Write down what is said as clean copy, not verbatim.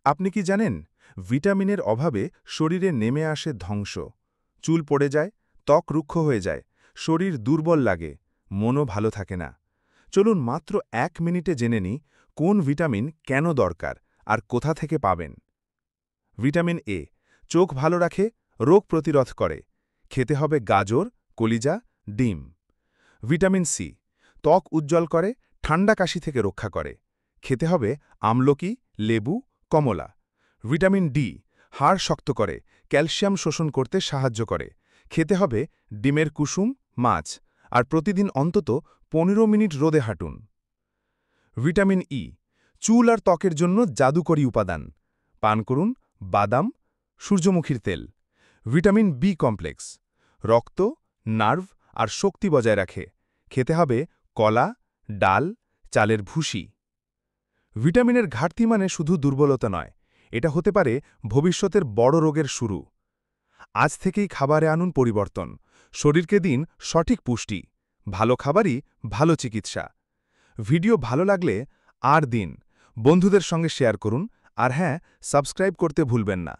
আপনি কি জানেন ভিটামিনের অভাবে শরীরে নেমে আসে ধ্বংস, চুল পড়ে যায়, ত্বক রুক্ষ হয়ে যায়, শরীর দুর্বল লাগে, মনও ভালো থাকে না। চলুন মাত্র 1 মিনিটে জেনে নিই কোন ভিটামিন কেন দরকার আর কোথা থেকে পাবেন। ভিটামিন এ চোখ ভালো রাখে, রোগ প্রতিরোধ করে। খেতে হবে গাজর, কলিজা, ডিম। ভিটামিন সি ত্বক উজ্জ্বল করে, ঠান্ডা কাশি থেকে রক্ষা করে। খেতে হবে আমলকি, লেবু, কমলা। ভিটামিন ডি হাড় শক্ত করে, ক্যালসিয়াম শোষণ করতে সাহায্য করে। খেতে হবে ডিমের কুসুম, মাছ, আর প্রতিদিন অন্তত 15 মিনিট রোদে হাঁটুন। ভিটামিন ই চুল আর ত্বকের জন্য জাদুকরী উপাদান। পান করুন বাদাম, সূর্যমুখীর তেল। ভিটামিন বি কমপ্লেক্স রক্ত, নার্ভ আর শক্তি বজায় রাখে। খেতে হবে কলা, ডাল, চালের ভুসি। ভিটামিনের ঘাটতি মানে শুধু দুর্বলতা নয়, এটা হতে পারে ভবিষ্যতের বড় রোগের শুরু। আজ থেকেই খাবারে আনুন পরিবর্তন, শরীরকে দিন সঠিক পুষ্টি। ভালো খাবারই ভালো চিকিৎসা। ভিডিও ভালো লাগলে আর দিন, বন্ধুদের সঙ্গে শেয়ার করুন, আর হ্যাঁ, সাবস্ক্রাইব করতে ভুলবেন না।